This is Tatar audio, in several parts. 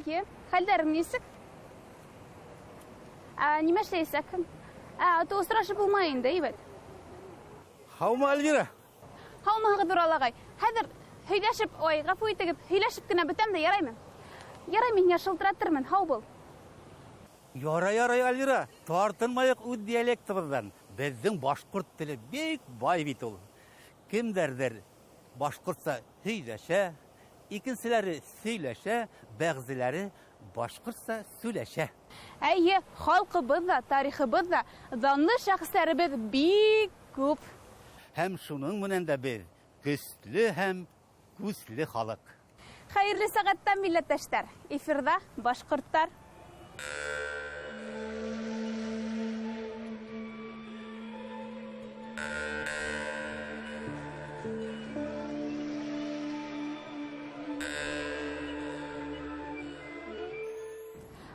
Әйе, хәлдәрің нисек? Нимә эшләйсәк? Осрашып булмай инде, әйбәт. Һаумы, Альвира? Һаумыһығыҙ, Урал ағай. Хәҙер һөйләшеп, гафу итегеҙ, һөйләшеп кенә бөтәм дә яраймы? Ярай, мин шылтыратырмын, һау бул. Ярай, Альвира. Тартынмайык үҙ диалектыбыҙҙан. Беҙҙең башҡорт теле бик бай бит ул. Кемдәрҙер башҡортса һөйләшә, икенселәре сөйләшә, бәғзеләре башҡортса сөйләшә. Әйе, халҡыбыҙ ҙа, тарихыбыҙ ҙа, данлы шәхестәребеҙ бик күп. Һәм шуның менән дә беҙ көслө һәм күсле халыҡ. Хәйерле сәғәттән, милләттәштәр. Эфирҙа башҡорттар.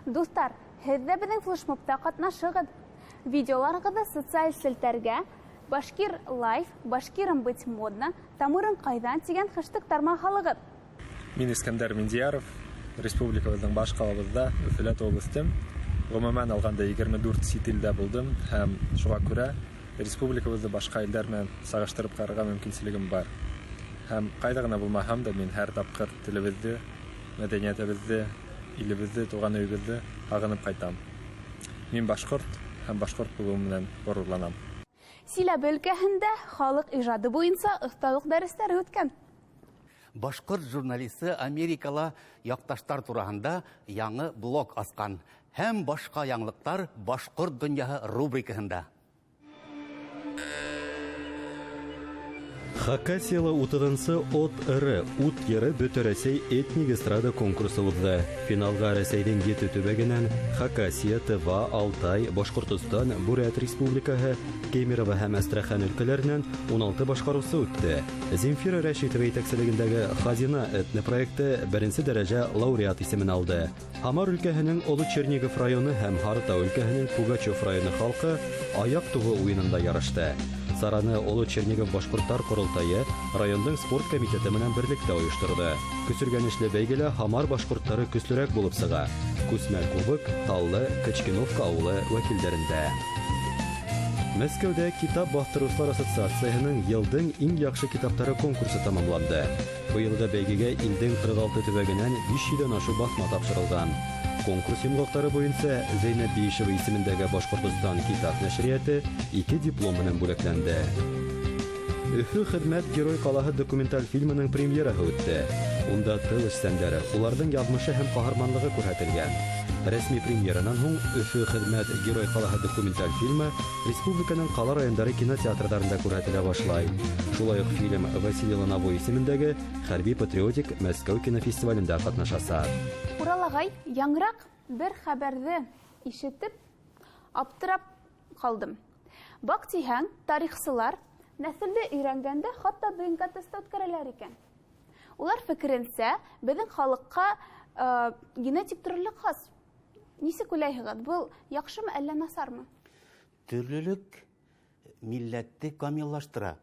Дуҫтар, һеҙ ҙә беҙҙең флешмобта ҡатнашығыҙ. Видеоларығыҙҙы социаль селтәргә «Башкир лайф», «Башкирым быть модно», «Тамырың ҡайҙан» тигән хэштегтарма һалығыҙ. Мин Искәндәр Миндияров, республикабыҙҙың баш ҡалабыҙҙа, Өфөлә тыуып үҫтем. Ғөмүмән алғанда 24 сит илдә булдым һәм шуға күрә республикабыҙҙы башҡа илдәр менән сағыштырып ҡарарға мөмкинселегем бар. Һәм ҡайҙа ғына булмаһам да мин һәр тапҡыр телебеҙҙе, мәҙәниәтебеҙҙе, илебеҙҙе, туған өйөбөҙҙө һағынып ҡайтам. Мин башҡорт һәм башҡорт булыуым менән ғорурланам. Силәбе өлкәһендә халыҡ ижады буйынса оҫталыҡ дәрестәре үткән. Башҡорт журналисты Америкала яҡташтар тураһында яңы блог асҡан. Һәм башҡа яңлыҡтар башҡорт донъяһы рубрикаһында. Хакасияла 30-сы ОТ-ыры ут йыры Бөтә Рәсәй этник эстрада конкурсы уҙҙы. Финалға Рәсәйҙең 7 төбәгенән Хакасия, Тыва, Алтай, Башҡортостан, Бурят Республикаһы, Кемерово һәм Әстрәхан өлкәләренән 16 башҡарыусы үтте. Земфира Рәшитова етәкселегендәге Хазина этнопроекты 1-нсе дәрәжә лауреат исемен алды. Һамар өлкәһенең Оло Чернигов районы һәм Һарытау өлкәһенең Пугачев районы халҡы аяҡ туғы уйынында ярышты. Сараны Оло Чернигов башҡорттар ҡоролтайы райондың спорт комитеты менән берлектә ойошторҙо. Көсөргәнешле бәйгелә Һамар башҡорттары көслөрәк булып сыға. Күсмә кубок, Таллы, Кычкиновка ауылы вәкилдәрендә. Мәскәүдә Китап баҫтырыусылар ассоциацияһының йылдың иң яҡшы китаптары конкурсы тамамланды. Быйылғы бәйгегә илдең 46 төбәгенән 500-дән ашу баҫма тапшырылған. Конкурс йомғаҡтары буйынса Зәйнәп Биишева исемендәге Башҡортостан китап нәшриәте 2 диплом менән бүләкләнде. Өфө хеҙмәт герой ҡалаһы документаль фильмының премьераһы үтте. Унда тыл эшсәндәре, уларҙың яҙмышы һәм ҡаһарманлығы күрһәтелгән. Рәсми премьеранан һуң Өфө хеҙмәт герой ҡалаһы документаль фильмы республиканың ҡала райондары кинотеатрҙарында күрһәтелә башлай. Шулай уҡ фильм Василий Лановой исемендәге хәрби-патриотик Мәскәү кинофестивалендә ҡатнашасаҡ. Урал ағай, яңыраҡ бер хәбәрҙе ишетеп, аптырап ҡалдым. Бак тиһәң, тарихсылар нәҫелде өйрәнгәндә хатта ДНК тесты үткәрәләр икән. Улар фекеренсә, беҙҙең халыҡҡа генетик төрлөлөк хас. Нисек уйлайһығыҙ, был яҡшымы әллә насармы? Төрлөлөк милләтте камиллаштыра.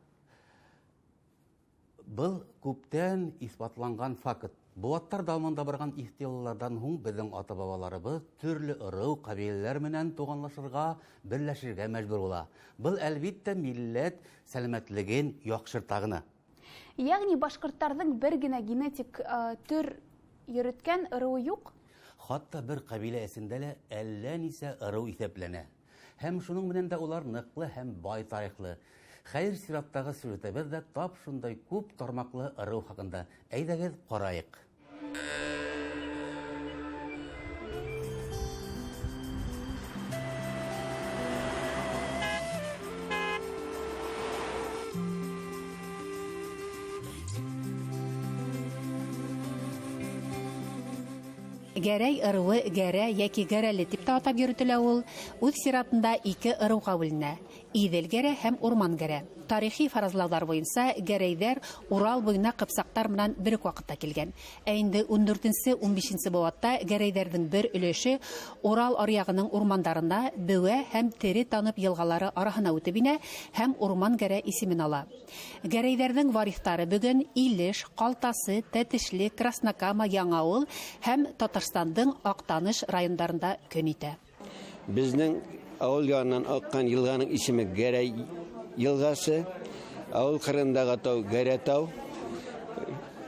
Был күптән иҫбатланған факт. Быуаттар дауамында барған ихтилалардан һуң беҙҙең ата-бабаларыбыҙ төрлө ырыу, ҡабиләләр менән туғанлашырға, берләшергә мәжбүр була. Был, әлбиттә, милләт сәләмәтлеген яҡшырта ғына. Йәғни башҡорттарҙың бер генә генетик төр йөрөткән ырыуы юҡ? Хатта бер ҡабилә эсендә лә әллә нисә ырыу иҫәпләнә. Һәм шуның менән дә улар ныҡлы һәм бай тарихлы. Хәйер сираттағы сюжетебеҙ дә тап шундай күп тармаҡлы ырыу хаҡында. Әйҙәгеҙ ҡарайыҡ. Гәрәй ырыуы гәрә йәки гәрәле тип тә атап йөрөтөлә ул. Үҙ сиратында 2 ырыуға бүленә: Иҙел гәрә һәм Урман гәрә. Тарихи фаразлаулар буенча Гәрәйдәр Урал буена Кыпсактар менән бер үк вакытта килгән. Ә инде 14-15 быуатта Гәрәйдәрнең бер өлеше Урал аръягының урмандарында Бөвә һәм Тере танып елгалары арасына үтеп инә һәм Урман Гәрә исемен ала. Гәрәйдәрнең варихтары бүген Илеш, Калтасы, Тәтешле, Краснокама, Яңавыл һәм Татарстандың Актаныш районнарында көн итә. Безнең авыл янынан аккан елганың исеме Гәрәй елгасы, авыл кырындагы тау Гәрәтау,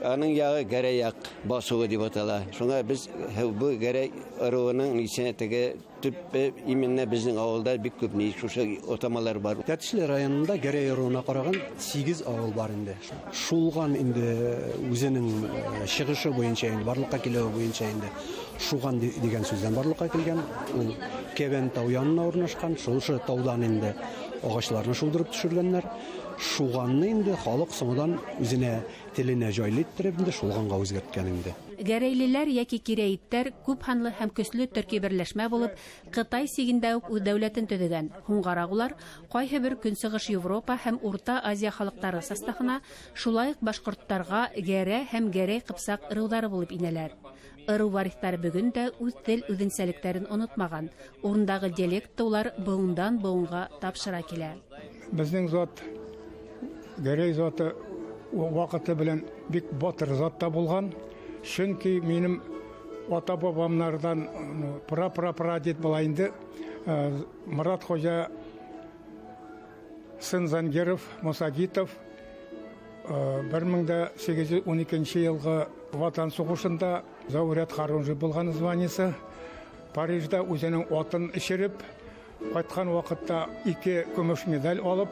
аның ягы Гәрәяк басуы дип атала. Шуңа без бу Гәрәй ыруының нисәтеге төп именно безнең авылда бик күп шушы отамалар бар. Тәтешле районында Гәрәй ыруына караган 8 авыл бар инде. Шулган инде үзенең чыгышы буенча инде барлыкка килеү буенча инде Шуган дигән сүздән барлыкка килгән. Ул Кәбән тау янына урнашкан. Шушы таудан инде агачларны шулдырып төшергәннәр. Шуганны инде халык соңдан үзенә теленә җайлы иттереп инде Шулганга үзгәрткән инде. Гәрәйлеләр яки кирәйттәр күп ханлы һәм көчле төрки берләшмә булып, Кытай сигендә үк үз дәүләтен төзегән. Хуңгарагулар кайһы бер Көнчыгыш Европа һәм Урта Азия халыклары составына, шулай ук башкортларга Гәрә һәм Гәрәй Кыпсак ырулары булып инәләр. Ыру варихтары бүген дә үз тел үзенчәлекләрен онытмаган. Урындагы диалектлар буындан буынга тапшыра килә. Безнең зат Гәрәй заты вакыты белән бик батыр затта булган. Чөнки минем ата-бабамнардан пра-пра-прадед була инде Мурат Хоҗа сын Зангеров, Мусагитов 1812 елгы Ватан сугышында Заурят Харунжи булган званиесе. Парижда үзенең атын ишереп, кайткан вакытта 2 көмеш медаль алып,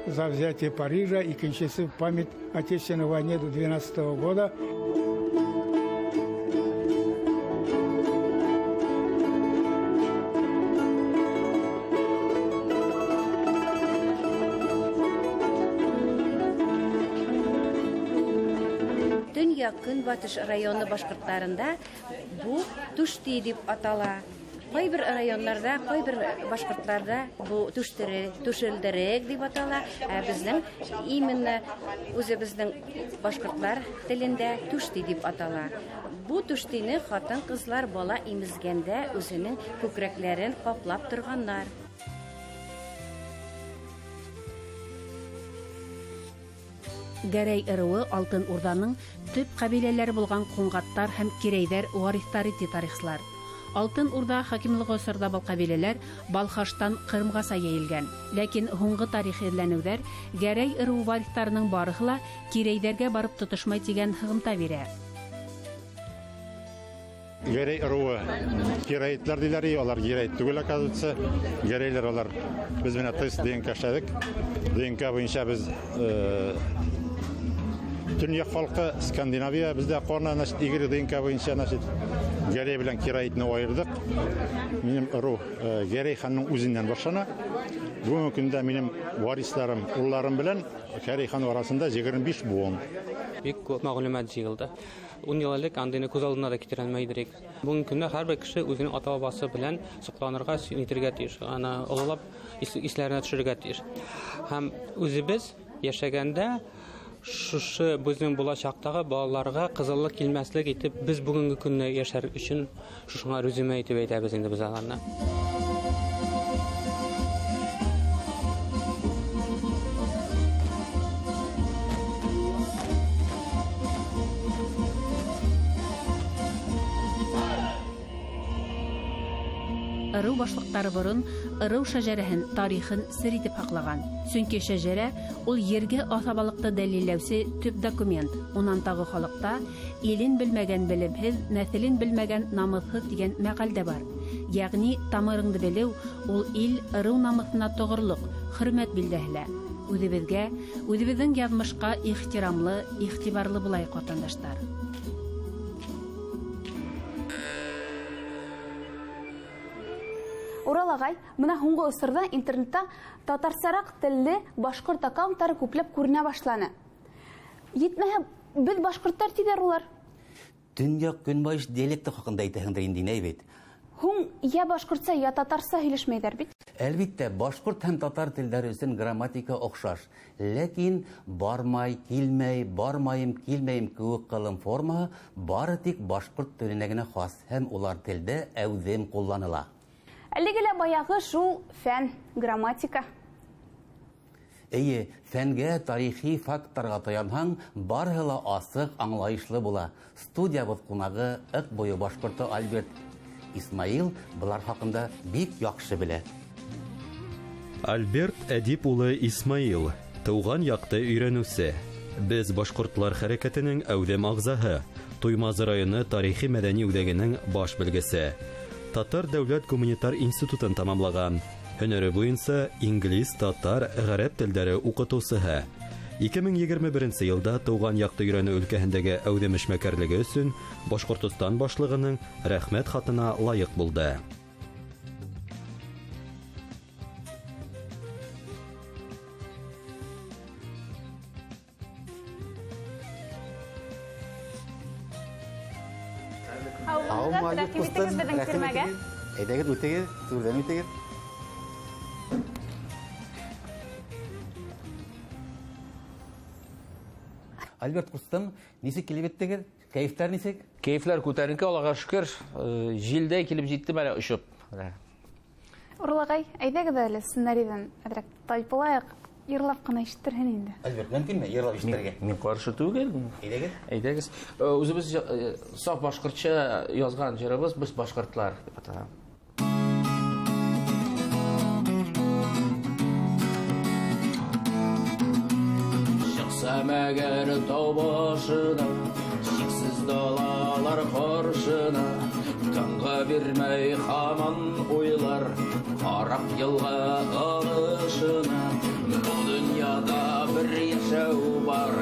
за взятие Парижа, икенчесе в память Отечественной войны до 12 года. Төньяк Көнбатыш районы башкортларында бу Тушти дип атала. Кайбер районнарда, кайбер башкортларда бу Тушелдерек дип атала. Безнең именно үзебезнең башкортлар телендә Тушти дип атала. Бу Туштине хатын-кызлар бала имезгәндә үзенең күкрәкләрен каплап торганнар. Гәрәй ыруы Алтын Урданың төп кабиләләре булган Куңгаттар һәм Кирәйдәр варихтары ди тарихчылар. Алтын Урда хакимлык гасырда бу кабиләләр Балхаштан Кырымга яелгән. Ләкин һуңгы тарихи эзләнүләр Гәрәй ыруы варихтарының барыгы Кирәйдәргә барып тотышмай дигән хыгымта бирә. Гәрәй ыруы Кирәйтләр диләр, алар Гәрәй түгел оказывается. Гәрәйләр алар без менә тест ДНК эшләдек. ДНК буенча без Төньяк халкы Скандинавия бездә корна игере ДНК буенча Гәрәй белән Кирәйтне аердык. Минем ыру Гәрәй ханның үзеннән башлана. Бүгенге көндә минем варисларым, улларым белән Гәрәй хан арасында 25 буын. Бик күп мәгълүмат җыелды. 10 ел элек андыйны күз алдына да китерелмәйдер. Бүгенге көндә һәрбер кеше үзенең ата-бабасы белән сокланырга, нитергә тиеш. Аны олылап исләренә төшерергә тиеш. Һәм үзебез яшәгәндә шушы безнең булачактагы балаларга кызыллык килмәслек итеп без бүгенге көнне яшәр өчен шушыңа резюме итеп әйтәбез инде без аларны. Ыру башлыктары борын ыру шәҗәрәһен, тарихын сер итеп хаклаган. Чөнки шәҗәрә ул ергә асабалыкты дәлилләүче төп документ. Унан тагы халыкта илен белмәгән белемһез, нәселен белмәгән намыссыз дигән мәкалдә бар. Ягъни тамырыңды белү ул ил ыру намысына тогырлык, хөрмәт билдәһелә. Үзебезгә, үзебезнең язмышка ихтирамлы, игътибарлы булайык ватандашлар. Урал агай, менә һуңгы усырда интернетта татарчарак телле башкорт аккаунтлары күпләп күренә башланы. Йитмәһә, без башкортлар тидер улар. Төньяк Көнбайыш диалекты хакында әйтәһеңдер инде бит. Һуң я башкортса, я татарса һөйләшмәйдәр бит. Әлбиттә, башкорт һәм татар телләре өчен грамматика охшаш. Ләкин бармай, килмәй, бармайым, килмәйем кеүек кылым формаһы бары тик башкорт теленә генә хас һәм улар телдә әүзем кулланыла. Әлегелә баягы шул фән, грамматика. Әйе, фәнгә, тарихи факторга таянһаң, барыһы ла асык, аңлайышлы була. Студиябыз кунагы ык буе башкорты Альберт Исмаил булар хакында бик яхшы белә. Альберт Әдип улы Исмаил, тыуган якты өйрәнүсе. Без башкортлар хәрәкәтенең әүдем агзаһы, Туймазы районы тарихи-мәдәни үҙәгенең баш белгесе. Татар дәүләт гуманитар институтын тамамлаган. Һөнәре буенча инглиз, татар, ғәрәп телдәре укытыусыһы. 2021 елда тыуган якты өйрәнү өлкәһендәге әүдем эшмәкәрлеге өчен Башкортстан башлыгының рәхмәт хатына лайык булды. Әйдәгез, үтегез, түрдән үтегез. Альберт Кустым, нисек килеп еттегез? Кәйефтәр нисек? Кәйефләр күтәренке, Аллага шөкер, җилдә килеп җитте мәле очып. Урлагай, әйдәгез әле сценарийдан әдрәк тайпылайык, йырлап кына ишеттерһен инде. Альберт, мөмкинме йырлап ишетергә? Мин каршы түгел. Әйдәгез. Әйдәгез. Үзебез саф башкортча язган җырыбыз, без башкортлар дип атала. Мәгәр тау башына, шиксез далалар каршына, таңга бирмәй һаман уйлар, карап елга агышына. Бу дөньяда бер яшәү бар,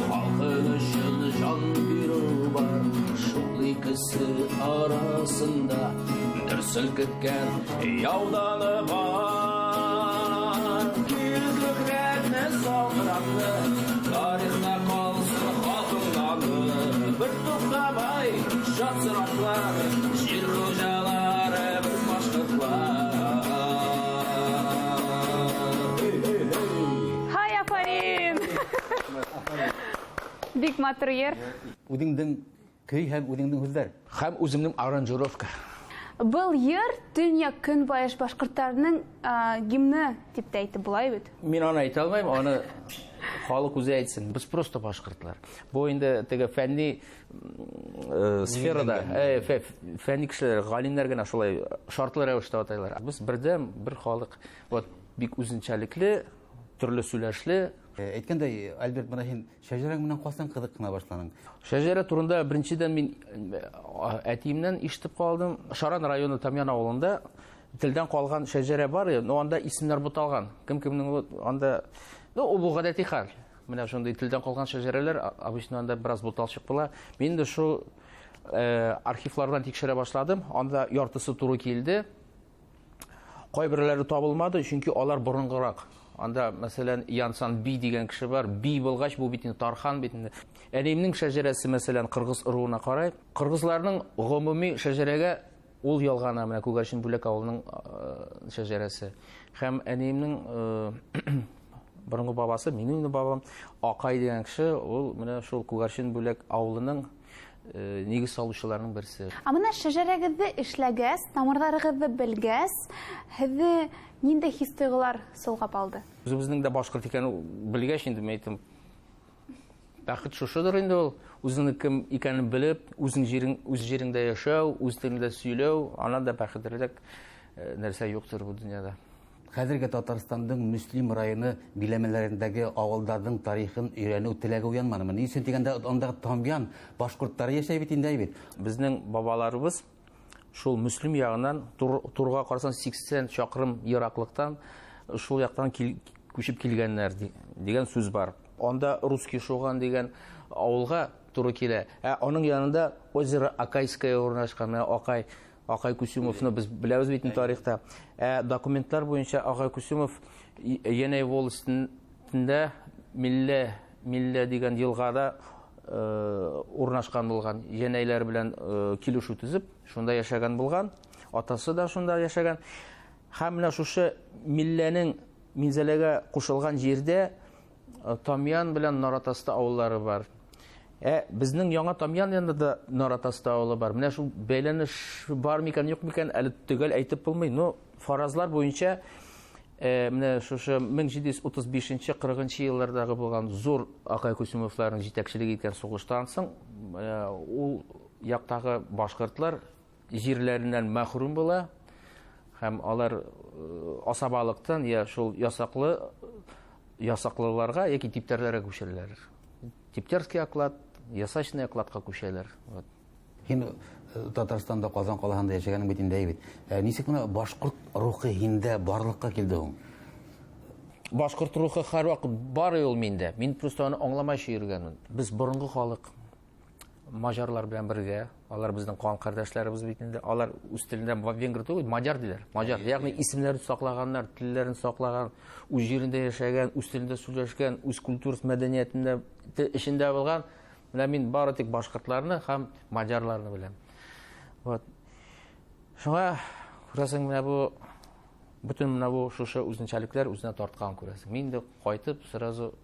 халкың өчен җан бирү бар. Шул икесе арасында бер селкеткән яуданы бар. Күкрәкне салтыратты, тарихта калсын хатынлары, бер туктамай шатсыраклар, җир хуҗалары без башкортлар. Һай, афарин! Бик матур йыр. Үҙеңдең көй һәм үҙеңдең һүҙҙәр. Һәм үземнең аранжировка. Был йыр Төньяк Көнбайыш башкортларының гимны дип тә әйтеп була бит. Мин аны әйтә алмыйм, аны халык үзе әйтсен. Без просто башкортлар. Бу инде теге фәнни сферада, фәнни кешеләр, галимнәр генә шулай шартлы рәвештә атайлар. Без бердәм бер халык. Вот бик үзенчәлекле, төрле сөйләшле. Әйткәндәй, Альберт, бына һин шәҗәрәң менән касан кызык кына башланың? Шәҗәрә турында беренчедән мин әтиемнән ишетеп калдым. Шаран районы Тамян авылында телдән калган шәҗәрә бар, но анда исемнәр буталган. Кем-кемнең анда, ул бу гадәти хәл. Менә шундый телдән калган шәҗәрәләр обычно анда бераз буталчык була. Мин дә шу архивлардан тикшерә башладым. Анда яртысы туры килде. Кайберләре табылмады, чөнки алар борынгырак. Анда, мәсәлән, Янсан Би дигән кеше бар. Би булгач, бу бит Тархан бит. Әниемнең шәҗәрәсе, мәсәлән, кыргыз ыруына карай. Кыргызларның гомуми шәҗәрәгә ул ялгана, менә Күгәрчен бүләк авылының шәҗәрәсе. Һәм әниемнең борынгы бабасы, минем бабам Акай дигән кеше, ул менә шул Күгәрчен бүләк авылының нигез салучыларның берсе. Менә шәҗәрәгезне эшләгәс, тамырларыгызны белгәс, һеҙҙе ниндәй хис-тойғылар солғап алды? Үзебезнең дә башкорт икәнен белгәч инде мен әйтәм. Бәхет шушыдыр инде ул. Үзеңнең кем икәнен белеп, үз җиреңдә яшәү, үз телеңдә сөйләү, аннан да бәхетлерәк нәрсә юктыр бу дөньяда. Хәзерге Татарстандың Мөслим районы биләмәләрендәге авылдарның тарихын өйрәнү теләге уянманымы? Ни өчен дигәндә, анда Тамян башкортлары яшәй бит инде бит. Безнең бабаларыбыз шул Мөслим ягыннан турга карасаң 80 чакрым ераклыктан шул яктан күчеп килгәннәр дигән сүз бар. Анда русский шуган дигән авылга туры килә. Аның янында озеро Акайское урнашкан. Акай Кусюмовны без беләбез бит тарихта. Документлар буенча Акай Кусюмов Янәй волостендә Миллә дигән елгада урнашкан булган, янәйләр белән килешү төзеп, шунда яшәгән булган, атасы да шунда яшәгән. Һәм менә шушы милләнең Минзәләгә кушылган җирдә Тамян белән Наратаста авыллары бар. Безнең яңа Тамян янында да Наратаста авылы бар. Менә шул бәйләнеш бар микән, юк микән, әле төгәл әйтеп булмый. Ну, фаразлар буенча менә шушы 1735-40 еллардагы булган зур Акай Күсүмовларның җитәкчелек иткән сугыштан соң ул яктагы башкортлар җирләреннән мәхрүм була һәм алар асабалыктан я шул ясаклыларга яки типтәрләргә күчәләр. Типтерский оклад, ясачный окладка күчәләр. Һин Татарстанда Казан калаһында яшәгәнең бит инде бит. Ничек менә башкорт рухы һиндә барлыкка килде ул? Башкорт рухы һәрвакыт бар ул миндә. Мин просто аны аңламайча йөргәнмен. Без борынгы халык мажарлар белән бергә, алар безнең кан кардәшләребез бит инде. Алар үз телендә венгр түгел, маҗар диләр. Маҗар, ягъни исемнәрен саклаганнар, телләрен саклаган, үз җирендә яшәгән, үз телендә сүзләшкән, үз культурасы, мәдәниятендә эчендә булган. Менә мин бары тик башкортларны һәм маҗарларны беләм. Вот. Шуңа күрәсең, менә бу бөтен менә бу шушы үзенчәлекләр үзенә тарткан күрәсең. Мин дә кайтып сразу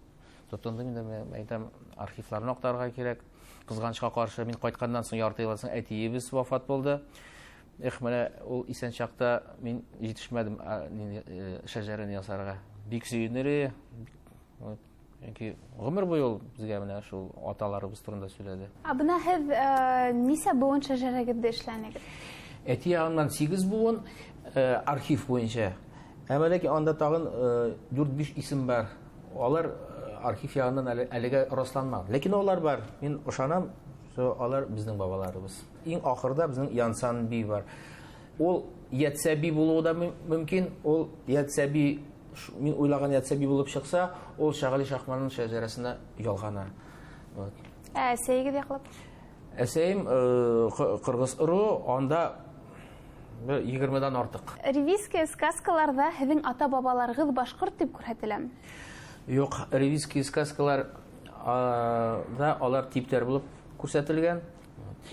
тотындым инде, әйтәм, архивларны актарырга кирәк. Кызганычка каршы, мин кайтканнан соң ярты елдан соң әтиебез вафат булды. Менә ул исән чакта мин җитешмәдем шәҗәрәне ясарга. Бик сөенере. Яки гомер буе ул безгә менә шул аталарыбыз турында сөйләде. Бына һез нисә буын шәҗәрәгездә эшләнегез? Әти ягыннан 8 буын архив буенча. Әмма ләкин анда тагын 4-5 исем бар. Алар архив ягыннан әлегә расланмаган. Ләкин алар бар. Мин ышанам, алар безнең бабаларыбыз. Иң ахырда безнең Янсан би бар. Ул Ятсәби булуы да мөмкин. Ул Ятсәби, мин уйлаган Ятсәби булып чыкса, ул Шагали Шахманның шәҗәрәсенә ялгана. Вот. Әсәйегез яклап? Әсәем кыргыз ыру, анда 20-дан артык. Ревизские сказкаларда һезнең ата-бабаларыгыз башкорт дип күрһәтеләме? Юк, ревизские сказкалар да алар типтер булып күрсәтелгән.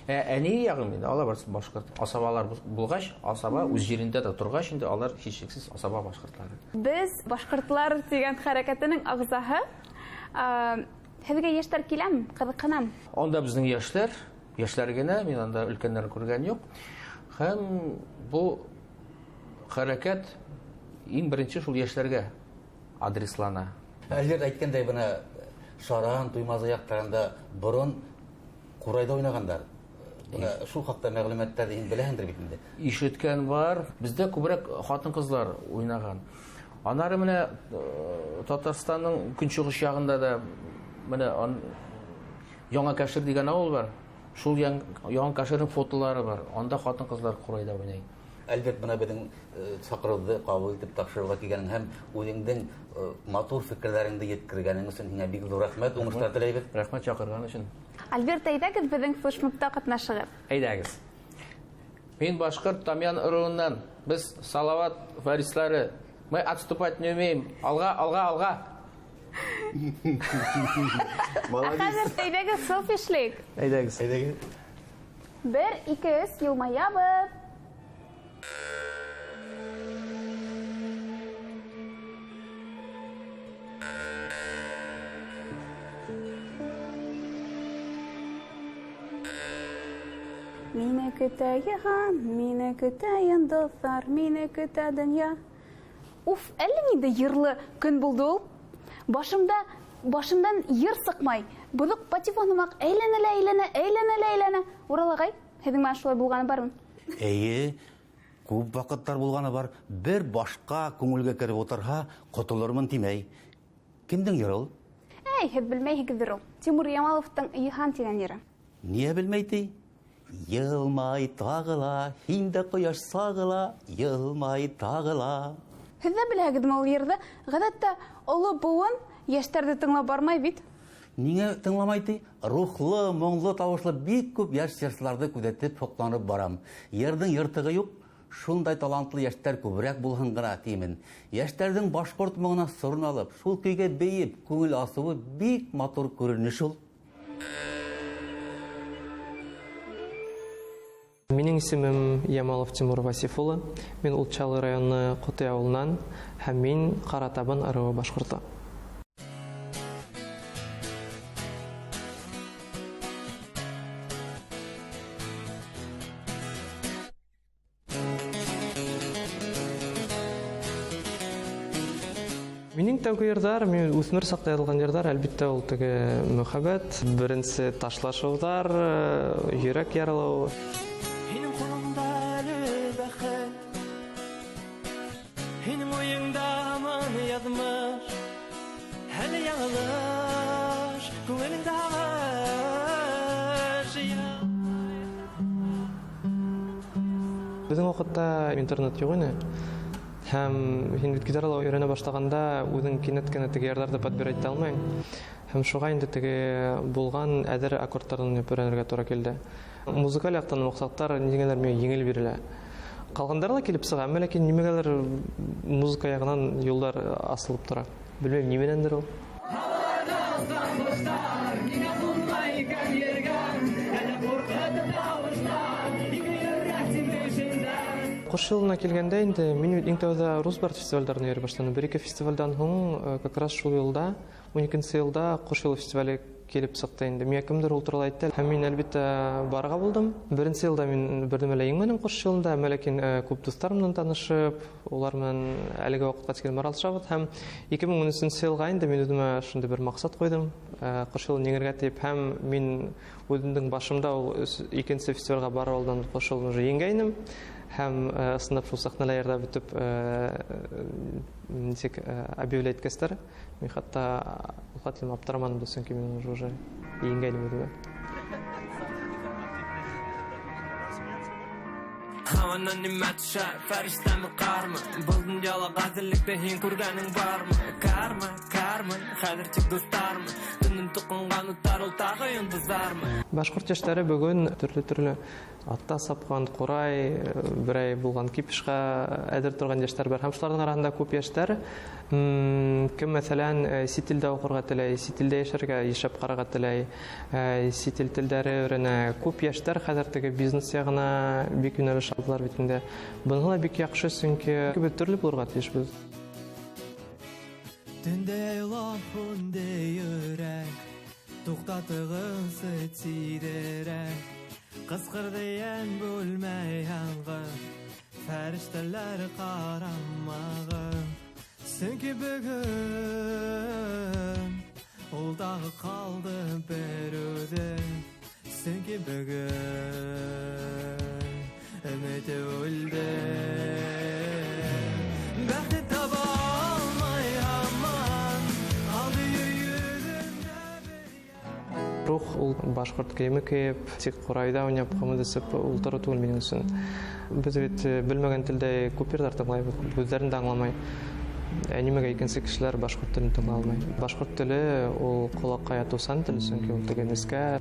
Әни ягым инде алар башкорт. Асабалар булгач, асаба үз җирендә дә торгач, инде алар һичшиксез асаба башкортлары. Без башкортлар дигән хәрәкәтенең агзаһы. Һезгә яшьләр киләме? Кызыкканам. Анда безнең яшьләр генә, мин анда өлкәннәр күргән юк. Һәм бу хәрәкәт иң беренче шул яшьләргә адреслана. Әлбәттә әйткәндәй, бына Шаран, Туймазы яктарында борын Курайда уйнагандар. Шул хакта мәгълүматларны инде беләһеңдер бит инде. Ишеткән бар. Бездә күбрәк хатын-кызлар уйнаган. Аннары менә Татарстанның көнчыгыш ягында да менә Яңа Кашир дигән авыл бар. Шул Яңа Каширның фотолары бар. Анда хатын-кызлар Курайда уйный. Әлбәттә, менә безнең чакыруды кабул итеп тапшырырга килгәнең һәм үзеңнең матур фикерләреңне yetkirгәнең өчен һиңа бик зур рәхмәт, уңышлар теләйбез. Рәхмәт чакырган өчен. Альберт, әйдәгез безнең флешмобта катнашыгыз. Әйдәгез. Мин башкорт Тамян ыруыннан. Без Салават фаристлары. Мы отступать не умеем. Алга. Молодец. Әйдәгез селфишлик. Әйдәгез. 1-2 елмаябыз. Мине көтә яһан, мине көтә йондызлар, мине көтә дөнья. Уф, әллә нинди йырлы көн булды ул. Башымдан йыр сыкмай. Булык патефонымак әйләнә. Уралагай, һезнең менә шулай булганы бармы? Әйе, күп вакыттар булганы бар. Бер башка күңелгә кереп утырга, котылырмын тимәй. Кемдең йыры ул? Һез белмәйсегездер ул. Тимур Ямаловтың Йыхан дигән йыры. Ние белмәйти? Йылмай тагыла, һиндә кояш сагыла, йылмай тагыла. Һез дә беләгезме ул йырды? Гадәттә, олы буын яшьтәрдә тыңлап бармай бит. Нигә тыңламайды? Рухлы, моңлы тавышлы бик күп яшь җырчыларны күзәтеп сокланып барам. Йырдың йыртыгы юк, шундай талантлы яшьтәр күбрәк булһын гына тимен. Яшьтәрнең башкорт моңына сырын алып, шул көйгә бейеп, күңел асуы бик матур күренеш ул. Минең исемем Ямалов Тимур Васиф улы. Мин Улчалы районы Куты авылыннан һәм мин Каратабын ырыгы башкорты. Минең тәүге йырдар, мен үсмер сакта язылган йырдар, әлбәттә ул теге мөхәббәт, беренче ташлашулар, йөрәк ярылу. Һинең кулыңда әле бәхет, һинең уеңда һаман язмыш, әле яңылыш, күңелеңдә һагыш. Безнең вакытта интернет юк иде. Һәм һин бит гитаралау өйрәнә башлаганда үзең кинәт кенә теге ярдарды подбирать итә алмыйң. Һәм шуга инде теге булган әдер аккордларын өйрәнергә туры килде. Музыкаль яктан максаттар нигәләр миңа җиңел бирелә. Калгандары да килеп сыга, ләкин нимәгәлер музыка ягыннан юллар асылып тора. Белмәм, нимәдәндер ул. Кош елына килгәндә инде мин иң тәүдә Русбард фестивальдәрен йөри башладым. Бер-ике фестивальдән соң, как раз шул елда, 12нче елда Кош ел фестивале килеп сыкты инде. Миңа кемдер ул турында әйтте. Һәм мин әлбәттә барырга булдым. Беренче елда мин бер нәмә җиңмәдем Кош елында, ләкин күп дуслар белән танышып, улар белән әлеге вакытка тигән маралышабыз һәм 2013 елга инде мин үземә шундый бер максат куйдым. Кош елын җиңәргә дип һәм мин үземнең башымда ул икенче фестивальгә барып алдан Кош елын уже җиңгәйнем. Һәм сынап шул сахналарда битеп ничек объявлять иткәннәр. Мин хәтта хәтлем аптырамадым да, чөнки мин уже еңгәйнем иде. Һаваннан нимә төшә, фәрештәме кармы? Был дөньяла газеллектә һин күргәнең бармы? Кармы, хәзер тик дуслармы? Төннең тукынган уттар ул тагы йондызлармы? Башкорт яшьләре бүген төрле атта сапкан курай, берәй булган кипишка әдер торган яшьләр бар. Һәм шуларның арасында күп яшьләр, кем мәсәлән сит илдә укырга теләй, сит илдә яшәргә, яшәп карарга теләй, сит ил телләре өйрәнә. Күп яшьләр хәзер теге бизнес ягына бик юнәлеш алдылар бит инде. Буны бик яхшы, чөнки күп төрле булырга тиешбез. Төндә лафунде йөрәк, туктатыгысы тидерәк. Кыскырды ян бүлмә яңгыр, фәрештәләр карамагы. Чөнки бүген ул тагы калды бер үзе. Чөнки бүген өмете үлде. Бәхет таба алмай һаман калды йөрәгемдә. Рух ул башкорт кеме кеп, тик курайда уйнап кымызып ултыру түгел минең өчен. Без бит белмәгән телдә күп йөрдәр тыңлайбыз, үзләрен дә аңламай. Нимәгә икенче кешеләр башкорт телен тыңлый алмый. Башкорт теле ул колакка ятусан тел, чөнки ул тегенескә.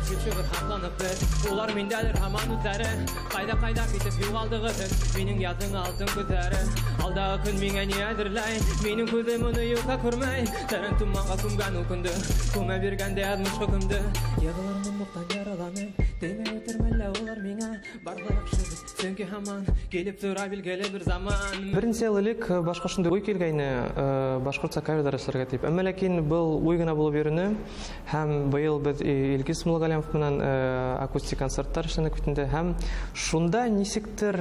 Чыгып хакланып без, улар миндәдер һаман үзләре. Кайда китеп югалдыгыз, минең язың алтын күзләре. Алдагы көн миңа ни әзерләй, минең күзем моны юкка күрмәй. Тәрән туманга күмгән ул көндә, күмә биргәндә язмыш хөкемдә. Ягыларым муктан яраланып, тәмә үтермәлә улар миңа. Барлык шуды, чөнки һаман килеп тора билгеле бер заман. Беренче еллык башка шундый уй килгәйне, башкортча каверлар эшләргә дип. Ләкин был уй гына булып йөрүне һәм быел без Илгиз Мулгалямов менән акустик концертлар эшләнек бит инде һәм шунда нисектер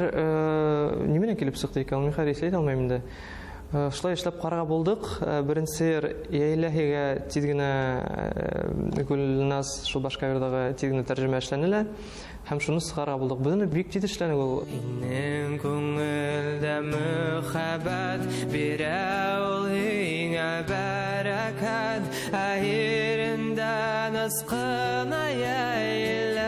нимәне килеп чыкты икән, мин хәзер әйтә алмыйм инде. Шулай эшләп карарга булдык. Беренче Яиләһигә тиз генә Гөлназ шул башка кавердагы тиз генә тәрҗемә эшләнелә. Һәм шуны сыгарга булдык. Безне бик тиз эшләнек ул. Минем күңелдә мөхәббәт бирә ул иңә бәрәкәт, аһирендә насқына Яиләһи.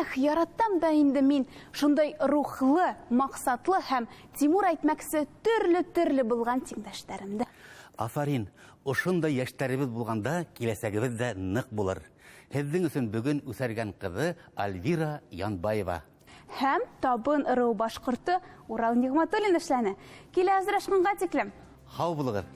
Эх, яраттам да инде мин шундай рухлы, максатлы һәм Тимур әйтмәксе төрле булган тиңдәшләремдә. Афарин, ошондай яшьтәребез булганда киләсәгебез дә нык булыр. Һеҙҙең өсөн бөгөн үсәргән ҡыҙы Альвира Янбаева. Һәм табын ырыу башҡорты Урал Нигъмәтуллин эшләне. Килә әзрәшкәнгә тиклем. Һау булығыҙ.